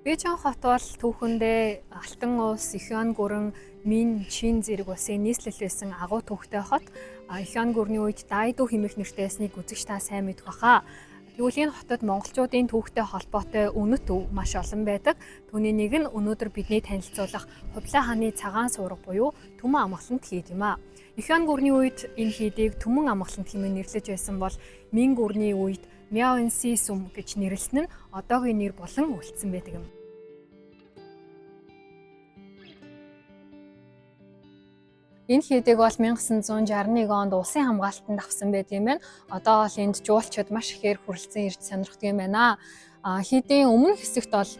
Бээжин хот бол түүхэндээ Алтан улс, Ихён гүрэн, Мин, Чин зэрэг улсын нийслэл байсан агуу түүхтэй хот. Ихён гүрний үед Дайду хэмээх нэртэй байсныг үзэгч та сайн мэдэх баха. Тэгвэл энэ хотод монголчуудын түүхтэй холбоотой үнэт өв маш олон байдаг. Түүний нэг нь өнөөдөр бидний танилцуулах Хувлаа хааны цагаан суурга буюу Түмэн амгалант хід юм а. Ихён гүрний үед энэ хідийг Түмэн амгалант хэмээн нэрлэж байсан бол Мин гүрний үед Мяуэнси сүм гэж нэрлсэн нь одоогийн нэр болон үлдсэн байдаг юм. Энэ хідийг бол 1961 онд улсын хамгаалтанд авсан байдаг юм байна. Одоо бол энд жуулчид маш ихээр хүрэлцэн ирж сонирхдаг юм байна. Хідийн өмнөх хэсэгт бол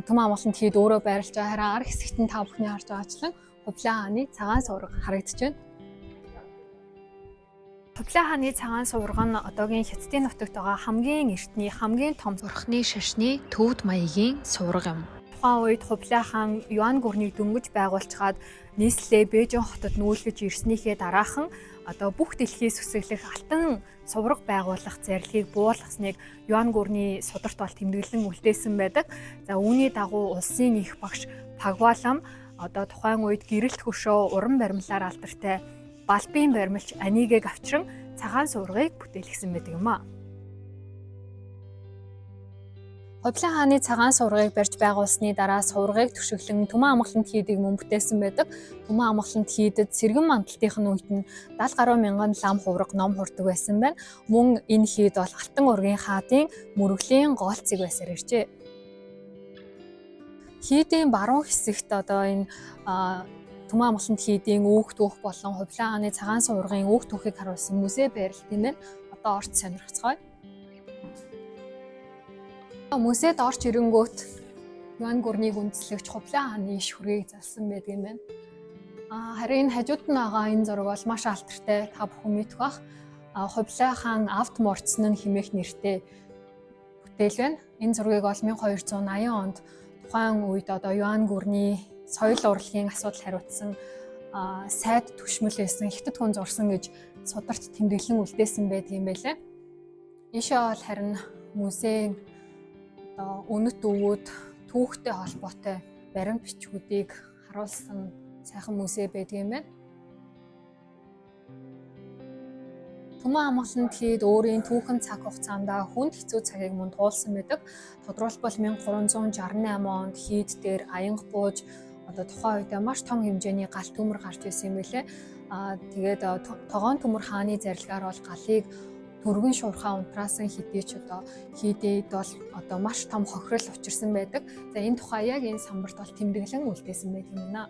Түмэн амгалант хід өөрөө байрлаж байгаа. Харин ар хэсэгт нь та бүхний харж байгаачлан Хувлаа хааны цагаан суурга харагдаж байна. Хувлаа хааны цагаан суурга нь одоогийн Хятадын нутагт байгаа хамгийн эртний, хамгийн том зурхны шашны төвд маягийн суурга юм. Тухайн үед Хувлаа хаан Юан гүрнийг дөнгөж байгуулчаад нийслэлээ Бээжин хотод нүүлгэж ирснийхээ дараахан одоо бүх дэлхийд сүсэглэх алтан сувраг байгуулах зарлигийг буулгасныг Юан гүрний сударт бол тэмдэглэн үлдээсэн байдаг. За үүний дагуу улсын их багш Пагвалам одоо тухайн үед гэрэлт хөшөө уран баримлаар алдартай Балбын баримлч Анигээг авчран цагаан суургыг бүтээлгсэн байдаг юм а. Хувлаа хааны цагаан суургыг барьж байгуулсны дараа суургыг төшөглөн Түмэн амгалант хідийг мөн бүтээсэн байдаг. Түмэн амгалант хідэд сэргэн мандалтын үед нь 70 гаруй мянган лам хувраг ном хурдаг байсан байна. Мөн энэ хід бол Алтан ургийн хаадын мөрөглийн голцыг байсаар иржээ. Хідийн баруун хэсэгт одоо энэ Түмэн амгалант хідийн үүх түүх болон Хувлаа хааны цагаан суургын үүх түүхийг харуулсан музей байрлал юм байна. Одоо орж сонирхцгаая. Музейд орж ирэнгүүт Юан гүрнийг үндэслэгч Хувлаа хааны иш хүргийг залсан байдаг юм байна. Харин хажууд нь байгаа энэ зураг бол маш алдартай, та бүхэн мэдэх бах. Хувлаа хаан авт морцсон нь хэмээх нэртэй бүтээл байна. Энэ зургийг бол 1280 онд тухайн үед одоо Юан гүрний соёл урлагийн асуудал хариуцсан сайд түшмэл байсан Хятад хүн зурсан гэж сударт тэмдэглэн үлдээсэн байдаг юм байлаа. Ийшээ бол харин музейн одоо үнэт өвүүд түүхтэй холбоотой баримт бичгүүдийг харуулсан сайхан музей байдаг юм байна. Түмэн амгалант хід өөрийн түүхэн цаг хугацаанд хүнд хэцүү цагийг мөн туулсан байдаг. Тодорхойлбол 1368 онд хід дээр аянга бууж одоо тухайн үед маш том хэмжээний галт төмөр гарч ирсэн юм билээ. Тэгээд Тогоон төмөр хааны зарилгаар бол галыг түргэн шуурхаа унтраасан хэдий ч одоо хідэд бол одоо маш том хохирол учирсан байдаг. За энэ тухай яг энэ самбарт бол тэмдэглэн үлдээсэн байдаг юм байна.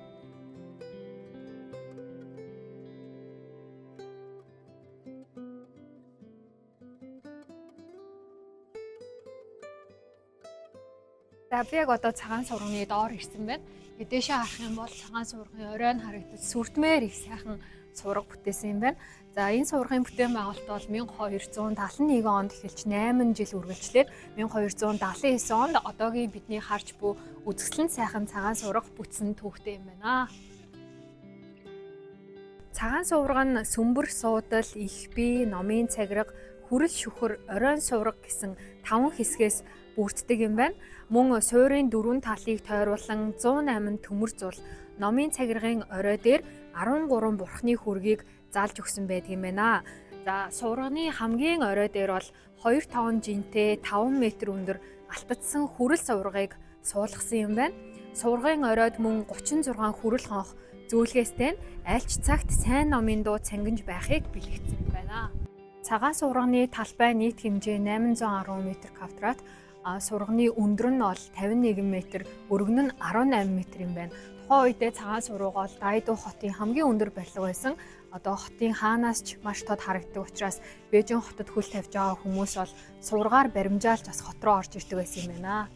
За би яг одоо цагаан суурганы доор ирсэн байна. Эдээшээ харах юм бол цагаан суургын оройн харагдаж сүрдмээр их сайхан суурга бүтээсэн юм байна. За энэ суургын бүтээн байгуулалт бол 1271 онд эхэлж 8 жил үргэлжлээд 1279 онд одоогийн бидний харж буй үзэсгэлэн сайхан цагаан суурга бүтсэн түүхтэй юм байна. Цагаан суурга нь сүмбэр суудал, их бие, номын цагираг, хүрэл шүхэр, оройн суурга гэсэн 5 хэсгээс бүрддэг юм байна. Мөн суурийн дөрвөн талыг тойруулан 108 төмөр зул, номын цагиргын орой дээр 13 бурхны хүргийг заалж өгсөн байдаг юм байна. За суурганы хамгийн орой дээр бол 2 тонн жинтэй 5 м өндөр алтадсан хүрэл суургыг суулгасан юм байна. Суургын оройд мөн 36 хүрэл хонх зөөлгээстэй нь альч цагт сайн номын дуу цангиж байхыг бэлэгдсэн юм байна. Цагаан суурганы талбай нийт хэмжээ 810 м², сурганы өндөр нь бол 51 м, өргөн нь 18 м юм байна. Тухайн үедээ цагаан суурга бол Дайду хотын хамгийн өндөр барилга байсан. Одоо хотын хаанаас ч маш тод харагддаг учраас Бээжин хотод хөл тавьж байгаа хүмүүс бол суургаар баримжаалж бас хот руу орж ирдэг байсан юм байна.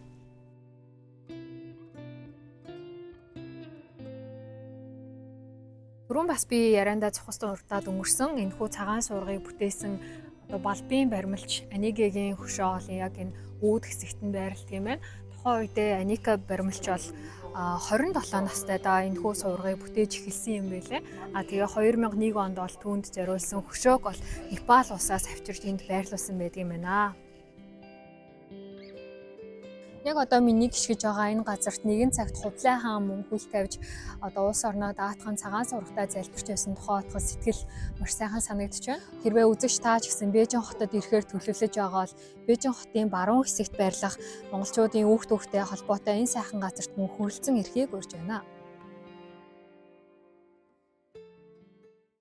Түрүүн бас би яриандаа цухастан урдаад өнгөрсөн энэхүү цагаан суургыг бүтээсэн одоо Балбын баримлч Анигэгийн хөшөө бол яг энэ үүд хэсэгт нь байрлалт юм байна. Тухайн үедээ Аника баримлч бол 27 настайдаа энэхүү суургыг бүтээж эхэлсэн юм байлээ. Тэгээ 2001 онд бол түүнд зориулсан хөшөөг бол Непал улсаас авчирч энд байрлуулсан байдаг юм байна. Яг одоо миний гიშгэж байгаа энэ газарт нэгэн цагт Хувлай хаан мөн хөл тавьж одоо улс орноо даатхан цагаан сургалтаа залбирч байсан тухай утга сэтгэл маш сайхан санагдаж байна. Хэрвээ үзэгч таа ч гэсэн Бээжин хотод ирэхээр төлөвлөж байгаа бол Бээжин хотын баруун хэсэгт байрлах монголчуудын үх түүхтэй холбоотой энэ сайхан газарт мөн хүрэлцэн ирэхийг урьж байна.